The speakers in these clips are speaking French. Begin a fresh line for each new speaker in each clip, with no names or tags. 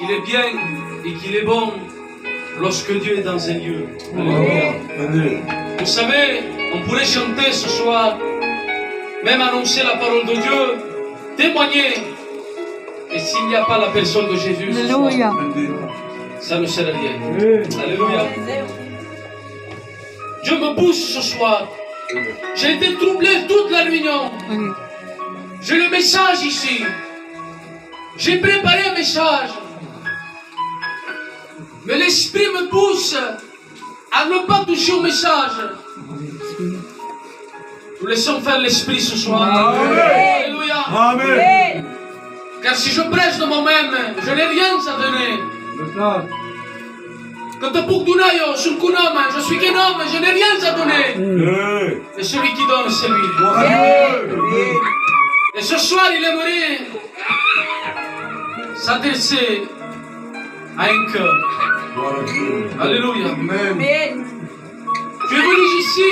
qu'il est bien et qu'il est bon lorsque Dieu est dans un lieu. Alléluia. Vous savez, on pourrait chanter ce soir, même annoncer la parole de Dieu, témoigner. Et s'il n'y a pas la personne de Jésus ce soir, ça ne sert à rien. Alléluia. Dieu me pousse ce soir. J'ai été troublé toute la réunion. J'ai le message ici. J'ai préparé un message. Mais l'Esprit me pousse à ne pas toucher au message. Nous laissons faire l'Esprit ce soir.
Amen.
Alléluia.
Amen.
Car si je prêche de moi-même, je n'ai rien à donner. Quand pour Dunayo, sur Kunam, je suis qu'un homme, je n'ai rien à donner. Et celui qui donne, c'est lui. Et ce soir, il aimerait s'adresser à un cœur. Alléluia.
Amen.
Tu es venu ici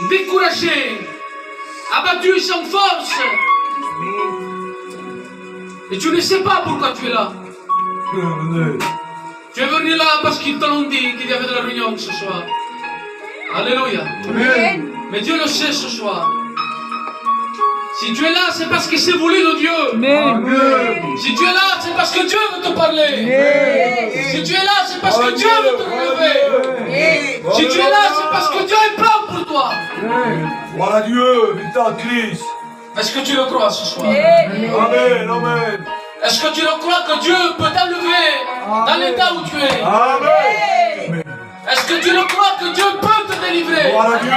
découragé, abattu sans force. Et tu ne sais pas pourquoi tu es là. Tu es venu là parce qu'ils t'ont dit qu'il y avait de la réunion ce soir. Alléluia.
Amen.
Mais Dieu le sait ce soir. Si tu es là, c'est parce que c'est voulu de Dieu.
Amen.
Si tu es là, c'est parce que Dieu veut te parler.
Amen.
Si tu es là, c'est parce que Dieu veut te relever. Si tu es là, c'est parce que Dieu est plan pour toi.
Voilà Dieu, victoire de Christ.
Est-ce que tu le crois ce soir?
Amen, amen.
Est-ce que tu le crois que Dieu peut t'enlever dans l'état où tu es?
Amen.
Est-ce que tu le crois que Dieu peut te délivrer?
Voilà Dieu.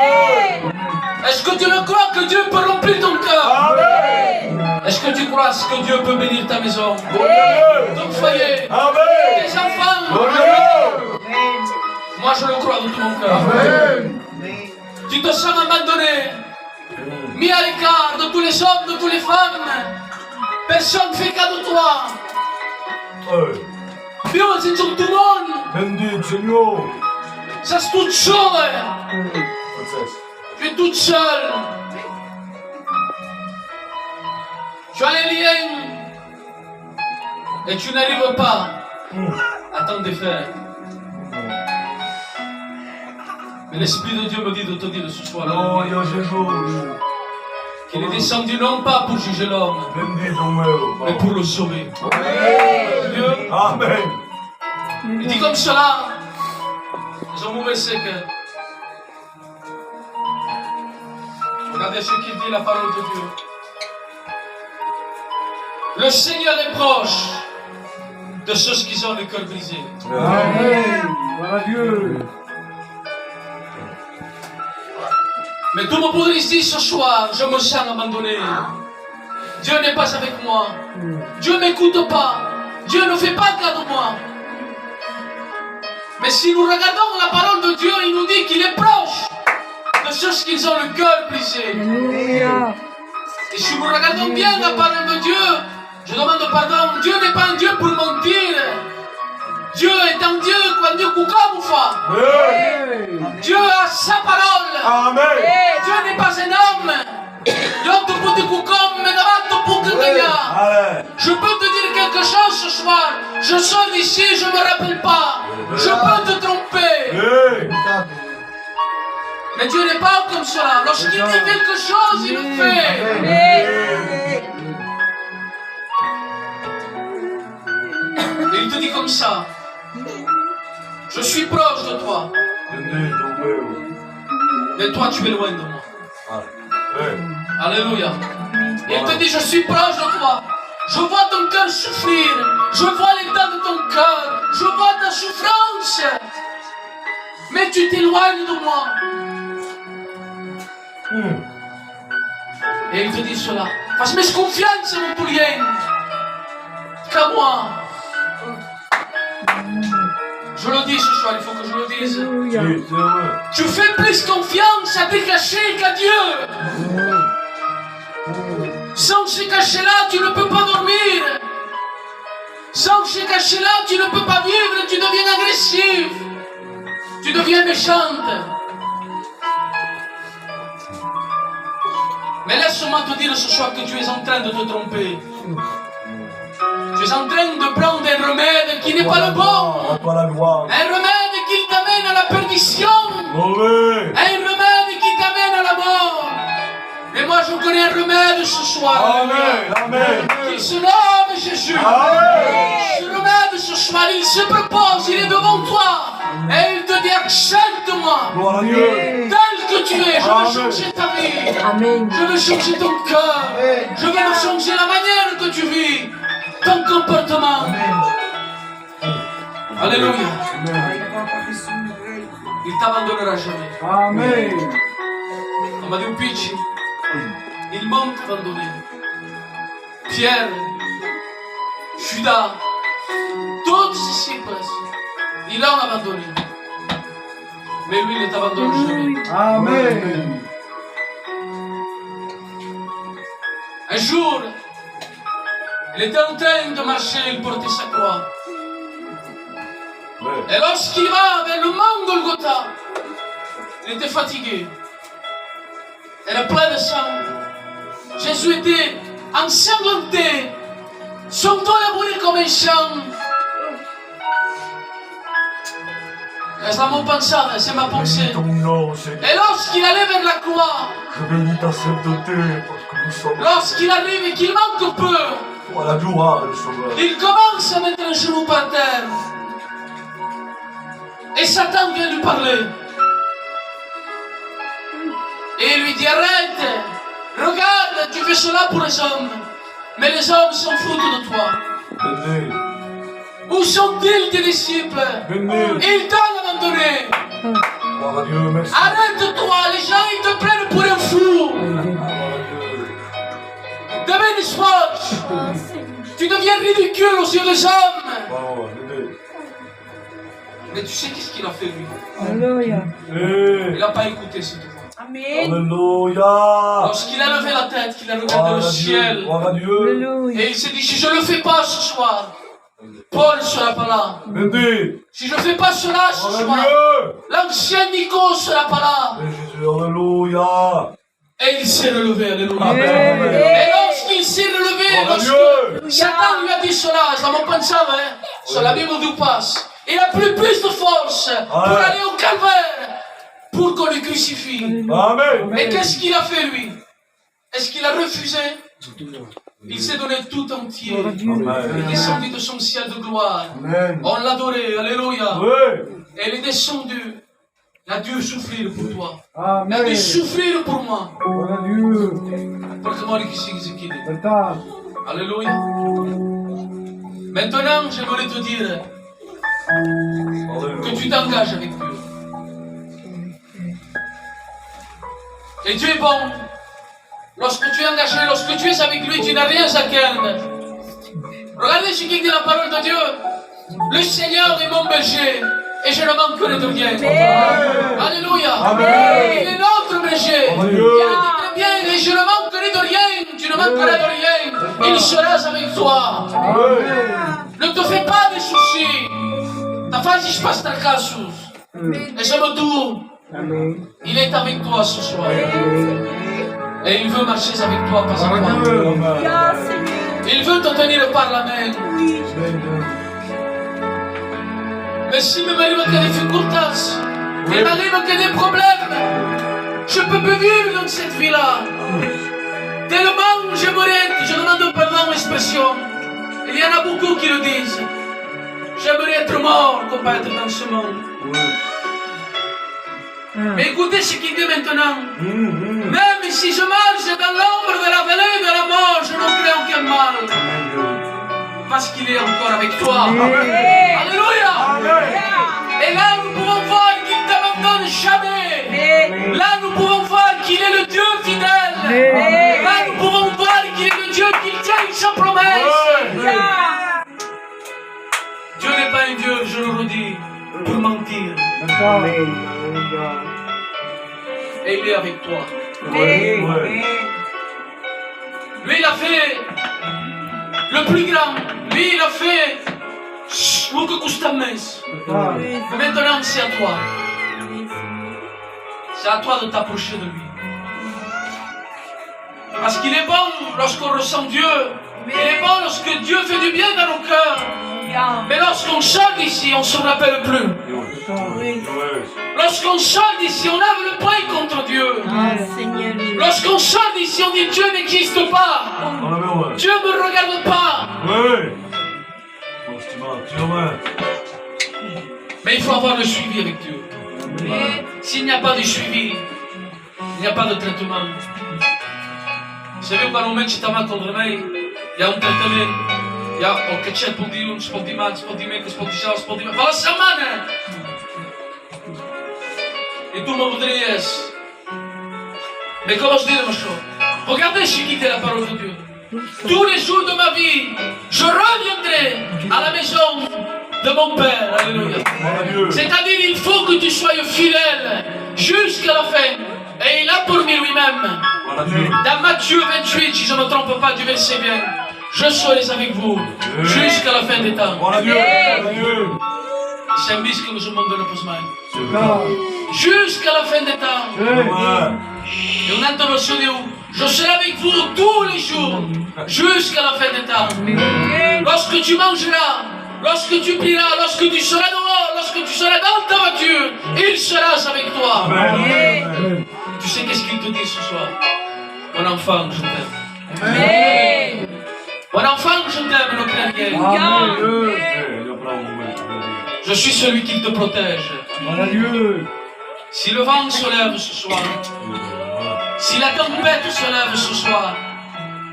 Est-ce que tu le crois que Dieu peut remplir ton cœur?
Amen.
Est-ce que tu crois que Dieu peut bénir ta maison, ton foyer,
Amen.
tes enfants?
Amen.
Moi je le crois de tout mon cœur.
Amen.
Tu te sens abandonné, mis à l'écart de tous les hommes, de toutes les femmes. Personne ne fait cas de toi. Dieu, c'est tout le monde.
Bendito Seigneur.
Ça c'est toute seule. Tu es toute seule. Tu as les liens et tu n'arrives pas à t'en défaire. Mais l'Esprit de Dieu me dit de te dire ce soir
Oh, il y a Jésus.
qu'il est descendu non pas pour juger l'homme,
Bendito meu.
mais pour le sauver. Dieu,
Amen.
il dit comme cela. Ils ont mauvais que. Regardez ce qu'il dit, la parole de Dieu. Le Seigneur est proche de ceux qui ont le cœur brisé.
Amen. Voilà Dieu.
Mais tout le monde ici ce soir, je me sens abandonné. Dieu n'est pas avec moi. Dieu ne m'écoute pas. Dieu ne fait pas cas de moi. Mais si nous regardons la parole de Dieu, il nous dit qu'il est proche de ceux qui ont le cœur brisé. Et si nous regardons bien la parole de Dieu, je demande pardon, Dieu n'est pas un Dieu pour mentir. Dieu est un Dieu quand Dieu kukamufa. Dieu a sa parole.
Amen.
Dieu n'est pas un homme. Je peux te dire quelque chose ce soir. Je sors d'ici, je ne me rappelle pas. Je peux te tromper. Mais Dieu n'est pas comme cela. Lorsqu'il dit quelque chose, il le fait. Et il te dit comme ça. Je suis proche de toi.
Bendito meu.
Mais toi, tu es loin de moi.
Amen.
Alléluia. Et il te dit, je suis proche de toi. Je vois ton cœur souffrir. Je vois l'état de ton cœur. Je vois ta souffrance. Mais tu t'éloignes de moi. Et il te dit cela. Faz mais confiança no cliente qu'à moi. Je le dis ce soir, il faut que je le dise.
Oui, c'est vrai.
Tu fais plus confiance à te cacher qu'à Dieu. Sans se cacher là, tu ne peux pas dormir. Sans se cacher là, tu ne peux pas vivre. Tu deviens agressif. Tu deviens méchante. Mais laisse-moi te dire ce soir que tu es en train de te tromper. Tu es en train de prendre un remède n'est pas le bon.
À toi la gloire.
Un remède qui t'amène à la perdition.
Amen.
Un remède qui t'amène à la mort. Mais moi, je connais un remède ce soir.
Amen. Amen.
Il se nomme Jésus.
Amen.
Ce remède ce soir, il se propose, il est devant toi. Et il te dit, accepte-moi.
Gloire à Dieu.
Tel que tu es, je veux
Amen.
changer ta vie.
Amen.
Je veux changer ton cœur. Je veux changer la manière que tu vis. Ton comportement. Alléluia. Il t'abandonnera jamais.
Amen.
On m'a dit au pitch, ils m'ont abandonné. Pierre, Judas, tous ces disciples, ils l'ont abandonné. Mais lui, il ne t'abandonne jamais.
Amen.
Un jour, il était en train de marcher, il portait sa croix. Et lorsqu'il va vers le mont Golgotha, il était fatigué. Elle est pleine de sang. Jésus était ensanglanté. Son dos est brûlé comme un champ. C'est mon pensée, c'est ma pensée.
Ton nom, Seigneur.
Et lorsqu'il allait vers la croix,
Je bénis ta sainteté parce que nous sommes
lorsqu'il arrive et qu'il manque peu,
à la gloire du Sauveur.
il commence à mettre un genou par terre. Et Satan vient lui parler. Et il lui dit, arrête, regarde, tu fais cela pour les hommes. Mais les hommes s'en foutent de toi.
Béni.
Où sont-ils tes disciples?
Béni.
Ils t'ont abandonné.
Gloire à Dieu, merci.
Arrête-toi, les gens ils te prennent pour un fou.
Gloire à Dieu.
Demain soir, tu deviens ridicule aux yeux des hommes.
Wow, béni.
Mais tu sais qu'est-ce qu'il a fait lui?
Alléluia.
Eh.
Il n'a pas écouté cette voix.
Amen.
Alléluia.
Lorsqu'il a levé la tête, qu'il a regardé le ciel,
Gloire à Dieu.
Alléluia.
et il s'est dit, si je ne le fais pas ce soir, Paul ne sera pas là.
Béni.
Si je ne fais pas cela ce
Gloire à
soir,
Dieu.
l'ancien Nico ne sera pas là.
Et Jésus, alléluia.
Et il s'est relevé, alléluia.
Amen.
Et lorsqu'il s'est relevé,
Gloire à
lorsque
Dieu.
Satan lui a dit cela, ça m'en pensait, hein, sur la Bible d'où passe, il a plus de force pour aller au calvaire, pour qu'on le crucifie.
Amen.
Et qu'est-ce qu'il a fait lui? Est-ce qu'il a refusé? Il s'est donné tout entier. Il est
Amen.
descendu de son ciel de gloire.
Amen.
On l'a adoré, alléluia.
Oui.
Et il est descendu. Il a dû souffrir pour toi. Il a
Amen.
dû souffrir pour moi.
Gloire à Dieu.
Pour que moi, il puisse quitter.
Attends.
Alléluia. Maintenant, j'aimerais te dire que tu t'engages avec Dieu. Et Dieu est bon. Lorsque tu es engagé, lorsque tu es avec lui, tu n'as rien à craindre. Regardez ce qu'il dit la parole de Dieu. Le Seigneur est mon berger et je ne manquerai de rien. Alléluia.
Amen.
Il est notre berger.
Amen.
Il a dit très bien, et je ne manquerai de rien. Tu ne manqueras de rien. Il sera avec toi.
Amen.
Ne te fais pas de soucis. Ta faz espaço para casos. Et je me tourne. Il est avec toi ce soir. Et il veut marcher avec toi pas à pas. Il veut te tenir par la main. Mais si me m'arrive que des difficultés, il m'arrive que des problèmes, je peux plus vivre dans cette vie-là. Tellement je demande pardon l'expression. Il y en a beaucoup qui le disent. J'aimerais être mort qu'on pas être dans ce monde. Mais écoutez ce qu'il dit maintenant. Même si je marche dans l'ombre de la vallée de la mort, je ne crains aucun mal. Parce qu'il est encore avec toi. Alléluia. Et là, nous pouvons voir qu'il ne t'abandonne jamais. Là, nous pouvons voir qu'il est le Dieu fidèle. Là, nous pouvons voir qu'il est le Dieu qui tient sa promesse. Dieu n'est pas un Dieu, je le redis, pour mentir. Et il est avec toi. Lui, il a fait le plus grand. Lui, il a fait beaucoup de Maintenant, c'est à toi. C'est à toi de t'approcher de lui. Parce qu'il est bon lorsqu'on ressent Dieu. Il est bon lorsque Dieu fait du bien dans nos cœurs.
Alléluia.
Mais lorsqu'on chante ici, on ne se rappelle plus.
Oui.
Lorsqu'on chante ici, on lève le poing contre Dieu.
Ah, Seigneur.
Lorsqu'on chante ici, on dit Dieu n'existe pas. Dieu ne me regarde pas. Mais il faut avoir le suivi avec Dieu. S'il n'y a pas de suivi, il n'y a pas de traitement. Vous savez, quando un ci chiama contro me, il y a un trattamento. Il y a che c'è un po' di un po' di male, un po' di meno, un po' di ciao, un po' di meno. Ma la settimana! Et tout le monde voudrait yes. Mais comment je dis le machin? Regardez, j'ai quitté la parole de Dieu. Tous les jours de ma vie, je reviendrai à la maison de mon Père. Alléluia. C'est-à-dire, il faut que tu sois fidèle jusqu'à la fin. Et il a promis lui-même. Dans Matthieu 28, si je ne me trompe pas du verset bien, je serai avec vous jusqu'à la fin des temps. C'est un bisque que je me donne pour ce matin. Jusqu'à la fin des temps. Et on entend le son où je serai avec vous tous les jours jusqu'à la fin des temps. Lorsque tu mangeras, lorsque tu prieras, lorsque tu seras dehors, lorsque tu seras dans ta voiture, il sera avec toi. Tu sais qu'est-ce qu'il te dit ce soir? Mon enfant, je t'aime.
Amen.
Mon enfant, je t'aime, le premier. Je suis celui qui te protège. Si le vent se lève ce soir, si la tempête se lève ce soir,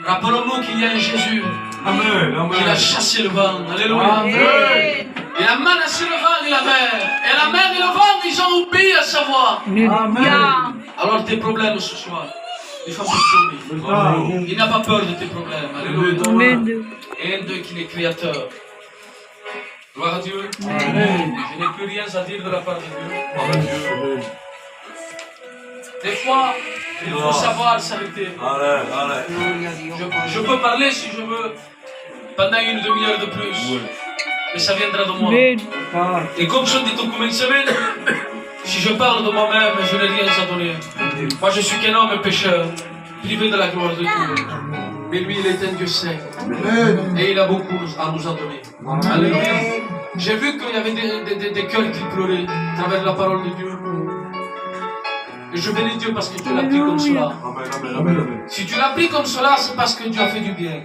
rappelons-nous qu'il y a un Jésus qui a chassé le vent. Alléluia. Et la main a chassé le vent et la mer. Et la mer et le vent, ils ont obéi à sa voix. Alors tes problèmes ce soir, il faut sauver. Il n'a pas peur de tes problèmes. Alléluia. Et un d'eux qui est créateur. Gloire à Dieu. Je n'ai plus rien à dire de la part de Dieu. Des fois, il faut savoir s'arrêter. Je peux parler si je veux pendant une demi-heure de plus. Mais ça viendra de moi. Et comme je dis au commencement, si je parle de moi-même, je n'ai rien à donner. Moi, je suis qu'un homme pécheur, privé de la gloire de Dieu. Mais lui, il est un Dieu saint. Et il a beaucoup à nous en donner. Alléluia. J'ai vu qu'il y avait des cœurs qui pleuraient à travers la parole de Dieu. Et je bénis Dieu parce que tu l'as pris comme cela. Si tu l'as pris comme cela, c'est parce que Dieu a fait du bien.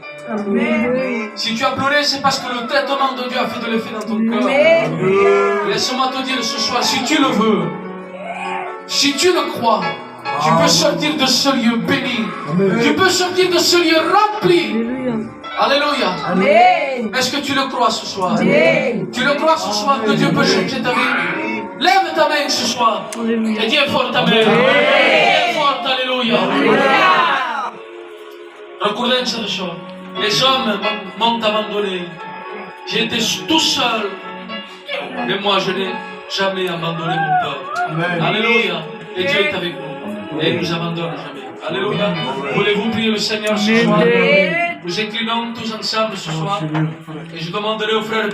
Si tu as pleuré, c'est parce que le traitement de Dieu a fait de l'effet dans ton cœur. Laisse-moi te dire ce soir, si tu le veux, si tu le crois, tu peux sortir de ce lieu béni. Tu peux sortir de ce lieu rempli. Alléluia. Est-ce que tu le crois ce soir? Tu le crois ce soir que Dieu peut changer ta vie? Lève ta main ce soir. Et dis fort ta main. Dis fort, alléluia. Recordez cette chose. Les hommes m'ont abandonné. J'étais tout seul. Mais moi, je n'ai jamais abandonné mon peuple. Alléluia. Et Dieu est avec nous. Et il ne nous abandonne jamais. Alléluia. Voulez-vous prier le Seigneur ce soir? Nous inclinons tous ensemble ce soir. Et je demanderai aux frères